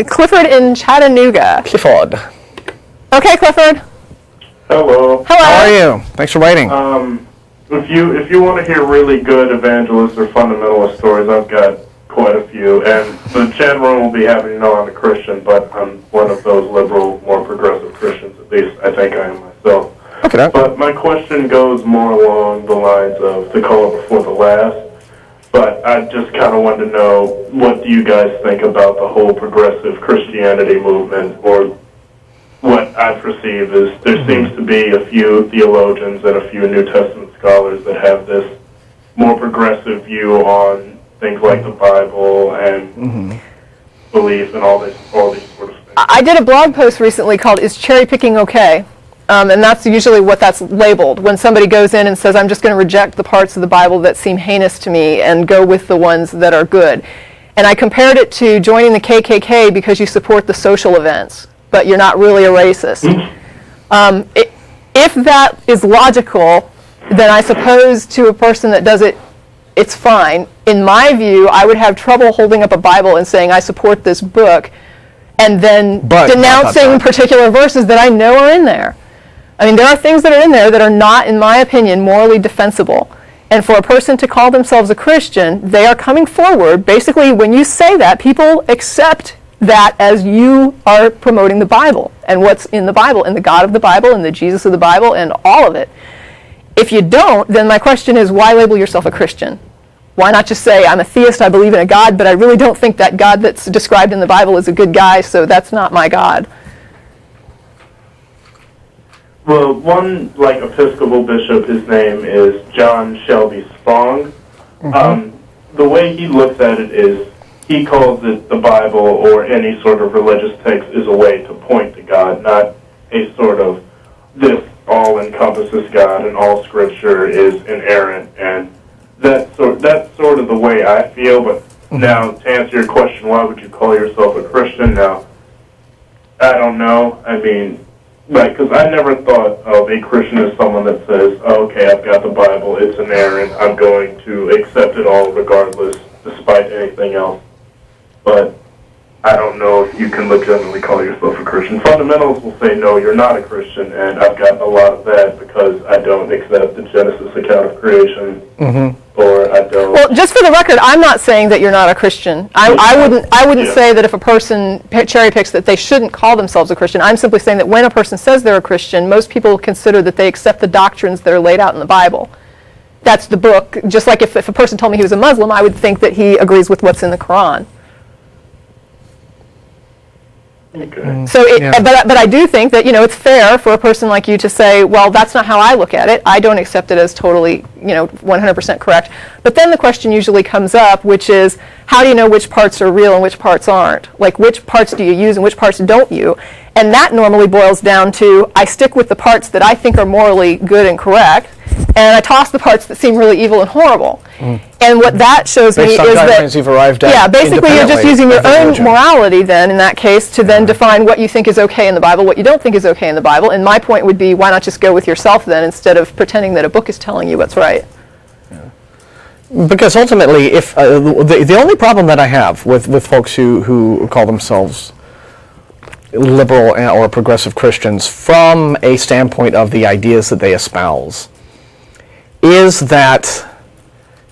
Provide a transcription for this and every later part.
Clifford in Chattanooga. Clifford. Okay, Clifford. Hello. Hello. How are you? Thanks for waiting. If you want to hear really good evangelist or fundamentalist stories, I've got quite a few. And the chat room will be happy to know I'm a Christian, but I'm one of those liberal, more progressive Christians. At least I think I am myself. Okay. But my question goes more along the lines of the caller before the last. But I just kind of wanted to know, what do you guys think about the whole progressive Christianity movement? Or what I perceive is there seems to be a few theologians and a few New Testament scholars that have this more progressive view on things like the Bible and belief and all these sort of things. I did a blog post recently called "Is Cherry Picking Okay?" And that's usually what that's labeled. When somebody goes in and says, I'm just going to reject the parts of the Bible that seem heinous to me and go with the ones that are good. And I compared it to joining the KKK because you support the social events, but you're not really a racist. If that is logical, then I suppose to a person that does it, it's fine. In my view, I would have trouble holding up a Bible and saying, I support this book, and then denouncing particular verses that I know are in there. I mean, there are things that are in there that are not, in my opinion, morally defensible. And for a person to call themselves a Christian, they are coming forward. Basically, when you say that, people accept that as you are promoting the Bible and what's in the Bible and the God of the Bible and the Jesus of the Bible and all of it. If you don't, then my question is, why label yourself a Christian? Why not just say, I'm a theist, I believe in a God, but I really don't think that God that's described in the Bible is a good guy, so that's not my God. Well, one, Episcopal bishop, his name is John Shelby Spong. The way he looks at it is, he calls it the Bible or any sort of religious text is a way to point to God, not a sort of, this all encompasses God and all Scripture is inerrant. And that's sort of the way I feel. But now, to answer your question, why would you call yourself a Christian? Now, I don't know. I mean, because I never thought of a Christian as someone that says, oh, okay, I've got the Bible, it's inerrant, I'm going to accept it all regardless, despite anything else. But I don't know if you can legitimately call yourself a Christian. Fundamentalists will say, no, you're not a Christian, and I've got a lot of that because I don't accept the Genesis account of creation, or I don't. Well, just for the record, I'm not saying that you're not a Christian. I wouldn't say that if a person cherry picks that they shouldn't call themselves a Christian. I'm simply saying that when a person says they're a Christian, most people consider that they accept the doctrines that are laid out in the Bible. That's the book. Just like if a person told me he was a Muslim, I would think that he agrees with what's in the Quran. Okay. So, but I do think that, it's fair for a person like you to say, well, that's not how I look at it. I don't accept it as totally, 100% correct. But then the question usually comes up, which is, how do you know which parts are real and which parts aren't? Like, which parts do you use and which parts don't you? And that normally boils down to, I stick with the parts that I think are morally good and correct, and I toss the parts that seem really evil and horrible. And what that shows me is that, you've arrived at basically you're just using your own morality then, in that case, to then define what you think is okay in the Bible, what you don't think is okay in the Bible. And my point would be, why not just go with yourself then, instead of pretending that a book is telling you what's right? Because ultimately, if the only problem that I have with folks who call themselves liberal or progressive Christians from a standpoint of the ideas that they espouse is that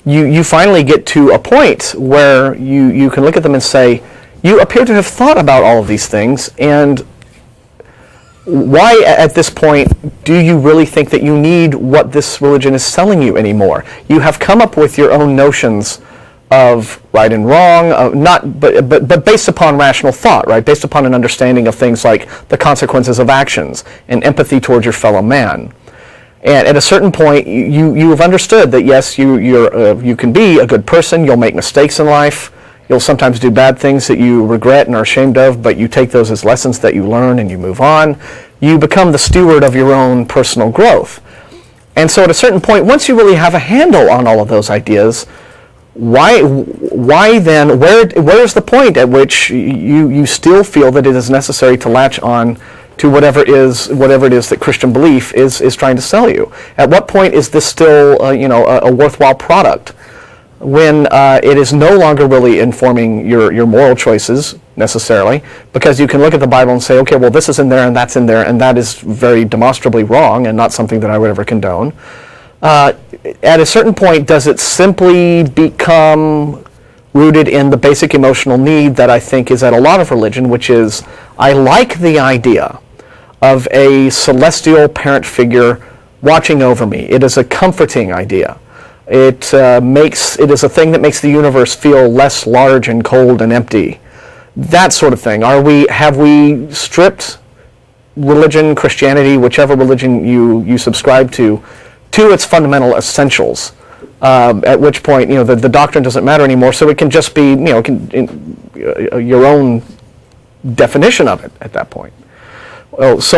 you finally get to a point where you can look at them and say, you appear to have thought about all of these things, and why at this point do you really think that you need what this religion is selling you anymore? You have come up with your own notions of right and wrong, but based upon rational thought, right? Based upon an understanding of things like the consequences of actions and empathy towards your fellow man. And at a certain point, you have understood that yes, you can be a good person. You'll make mistakes in life. You'll sometimes do bad things that you regret and are ashamed of, but you take those as lessons that you learn and you move on. You become the steward of your own personal growth. And so at a certain point, once you really have a handle on all of those ideas, why then, where's the point at which you still feel that it is necessary to latch on to whatever it is that Christian belief is trying to sell you? At what point is this still a worthwhile product when it is no longer really informing your moral choices, necessarily, because you can look at the Bible and say, okay, well, this is in there and that's in there, and that is very demonstrably wrong and not something that I would ever condone. At a certain point, does it simply become rooted in the basic emotional need that I think is at a lot of religion, which is, I like the idea of a celestial parent figure watching over me. It is a comforting idea. It is a thing that makes the universe feel less large and cold and empty. That sort of thing. Have we stripped religion, Christianity, whichever religion you subscribe to its fundamental essentials? At which point, the doctrine doesn't matter anymore, so it can just be, your own definition of it at that point. That's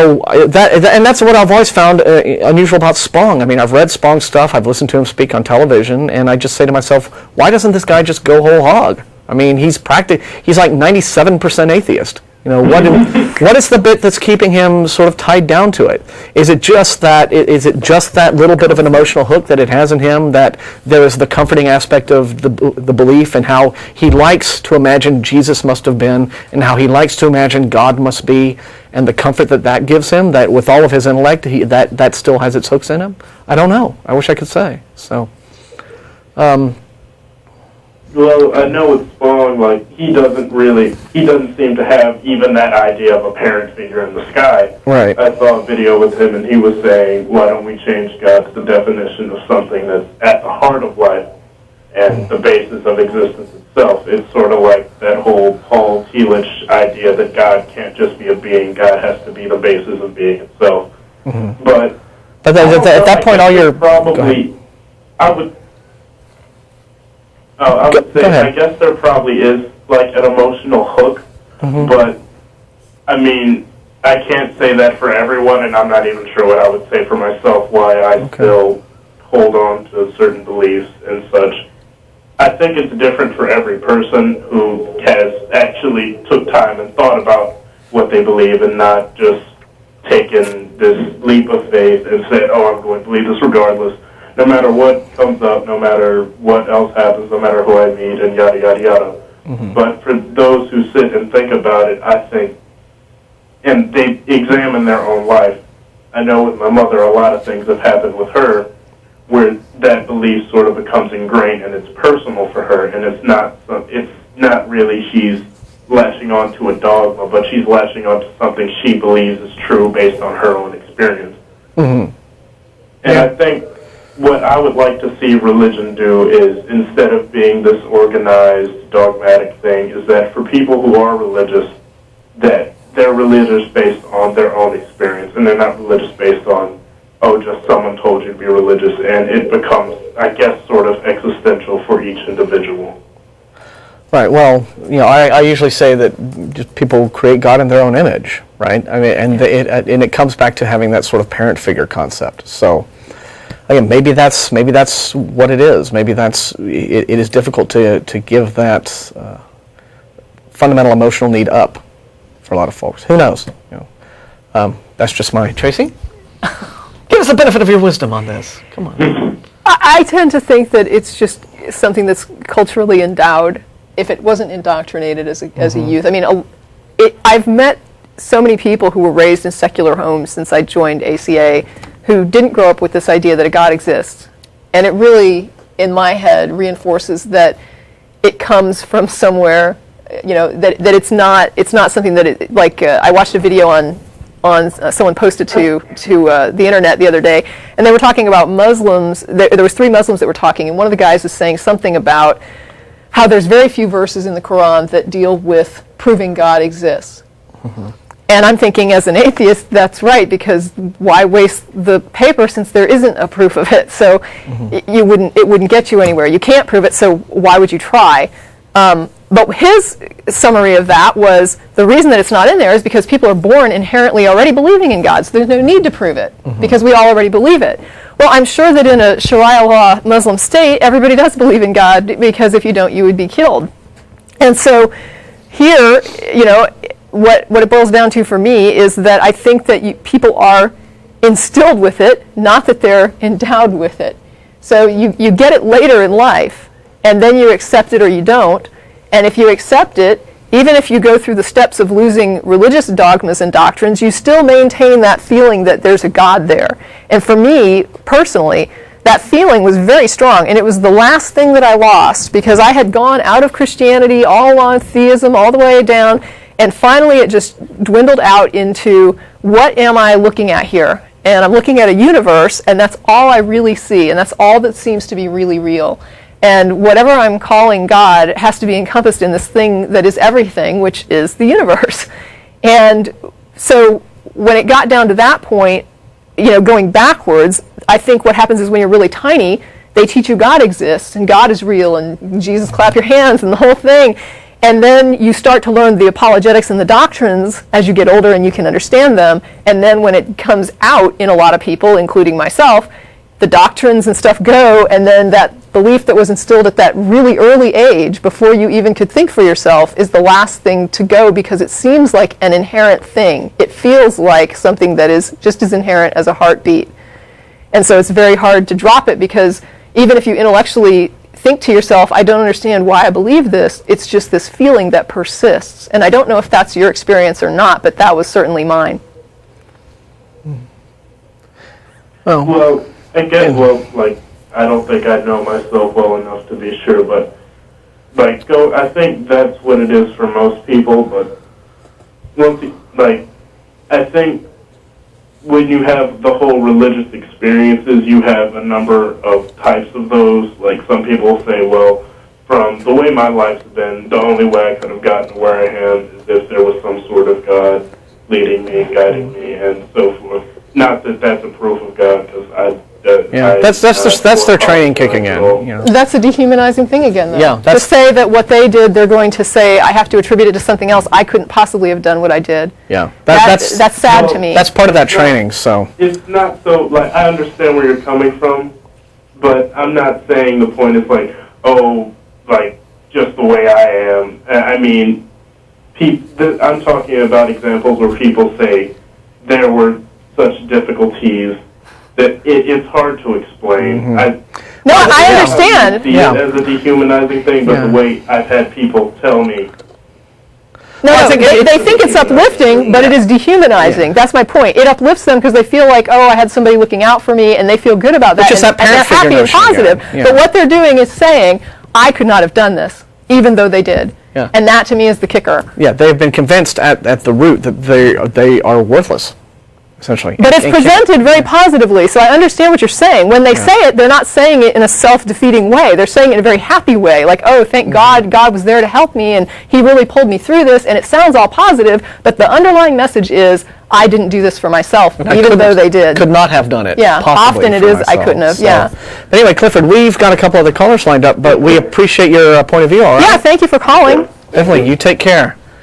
what I've always found unusual about Spong. I mean, I've read Spong's stuff, I've listened to him speak on television, and I just say to myself, why doesn't this guy just go whole hog? I mean, he's like 97% atheist. What is the bit that's keeping him sort of tied down to it? Is it just that little bit of an emotional hook that it has in him, that there is the comforting aspect of the belief and how he likes to imagine Jesus must have been and how he likes to imagine God must be, and the comfort that gives him, that with all of his intellect, that still has its hooks in him? I don't know. I wish I could say. So, well, I know with Spong, he doesn't seem to have even that idea of a parent figure in the sky. Right. I saw a video with him, and he was saying, why don't we change God to the definition of something that's at the heart of life and the basis of existence itself? It's sort of like that whole Paul Tillich idea that God can't just be a being, God has to be the basis of being itself. Mm-hmm. But at that point, all your... Probably, I would say, I guess there probably is an emotional hook, but I mean, I can't say that for everyone, and I'm not even sure what I would say for myself, why I still hold on to certain beliefs and such. I think it's different for every person who has actually took time and thought about what they believe and not just taken this leap of faith and said, oh, I'm going to believe this regardless. No matter what comes up, no matter what else happens, no matter who I meet, and yada, yada, yada. Mm-hmm. But for those who sit and think about it, I think, and they examine their own life. I know with my mother, a lot of things have happened with her where that belief sort of becomes ingrained and it's personal for her, and it's not really she's latching on to a dogma, but she's latching on to something she believes is true based on her own experience. Mm-hmm. And I think what I would like to see religion do is, instead of being this organized, dogmatic thing, is that for people who are religious, that they're religious based on their own experience, and they're not religious based on, oh, just someone told you to be religious, and it becomes, I guess, sort of existential for each individual. Right. Well, I usually say that just people create God in their own image, right? I mean, and it comes back to having that sort of parent figure concept. So, again, maybe that's what it is. Maybe it is difficult to give that fundamental emotional need up for a lot of folks. Who knows? That's just my Tracie. Give us the benefit of your wisdom on this. Come on. I tend to think that it's just something that's culturally endowed. If it wasn't indoctrinated as a youth, I mean, I've met so many people who were raised in secular homes since I joined ACA, who didn't grow up with this idea that a God exists, and it really, in my head, reinforces that it comes from somewhere. That it's not something that I watched a video on someone posted to the internet the other day, and they were talking about Muslims. There was 3 Muslims that were talking, and one of the guys was saying something about how there's very few verses in the Quran that deal with proving God exists. Mm-hmm. And I'm thinking, as an atheist, that's right, because why waste the paper since there isn't a proof of it? So it wouldn't get you anywhere. You can't prove it, so why would you try? But his summary of that was, the reason that it's not in there is because people are born inherently already believing in God, so there's no need to prove it, because we all already believe it. Well, I'm sure that in a Sharia law Muslim state, everybody does believe in God, because if you don't, you would be killed. And so here, what it boils down to for me is that I think that people are instilled with it, not that they're endowed with it. So you get it later in life, and then you accept it or you don't. And if you accept it, even if you go through the steps of losing religious dogmas and doctrines, you still maintain that feeling that there's a God there. And for me, personally, that feeling was very strong, and it was the last thing that I lost, because I had gone out of Christianity, all along theism, all the way down, and finally it just dwindled out into, what am I looking at here? And I'm looking at a universe, and that's all I really see, and that's all that seems to be really real. And whatever I'm calling God has to be encompassed in this thing that is everything, which is the universe. And so when it got down to that point, going backwards, I think what happens is when you're really tiny, they teach you God exists, and God is real, and Jesus clap your hands, and the whole thing. And then you start to learn the apologetics and the doctrines as you get older and you can understand them. And then when it comes out in a lot of people, including myself, the doctrines and stuff go, and then that belief that was instilled at that really early age, before you even could think for yourself, is the last thing to go, because it seems like an inherent thing. It feels like something that is just as inherent as a heartbeat. And so it's very hard to drop it, because even if you intellectually think to yourself, I don't understand why I believe this, it's just this feeling that persists. And I don't know if that's your experience or not, but that was certainly mine. Oh. Well, again, I don't think I know myself well enough to be sure, but I think that's what it is for most people. But I think when you have the whole religious experiences, you have a number of types of those. Like, some people say, well, from the way my life's been, the only way I could have gotten where I am is if there was some sort of God leading me, guiding me, and so forth. Not that that's a proof of God, because that's their training kicking in. That's a dehumanizing thing again, though. Yeah, to say that what they did, they're going to say, I have to attribute it to something else. I couldn't possibly have done what I did. Yeah, that's sad to me. That's part of that training. So it's not so, I understand where you're coming from, but I'm not saying the point is just the way I am. I mean, I'm talking about examples where people say there were such difficulties that it's hard to explain. Mm-hmm. I understand. See it as a dehumanizing thing, but the way I've had people tell me. They think it's uplifting, but it is dehumanizing. Yeah. That's my point. It uplifts them because they feel like, I had somebody looking out for me, and they feel good about that. Just that parent figure and they're happy and positive. Yeah. But what they're doing is saying, I could not have done this, even though they did. Yeah. And that, to me, is the kicker. Yeah, they've been convinced at the root that they are worthless, essentially. But it's presented very positively, so I understand what you're saying. When they say it, they're not saying it in a self-defeating way. They're saying it in a very happy way, like, thank God, God was there to help me, and He really pulled me through this, and it sounds all positive, but the underlying message is, I didn't do this for myself, even though they did. Could not have done it. Yeah, often it is, myself. I couldn't have, But anyway, Clifford, we've got a couple other callers lined up, but we appreciate your point of view, all right? Yeah, thank you for calling. Definitely, you take care.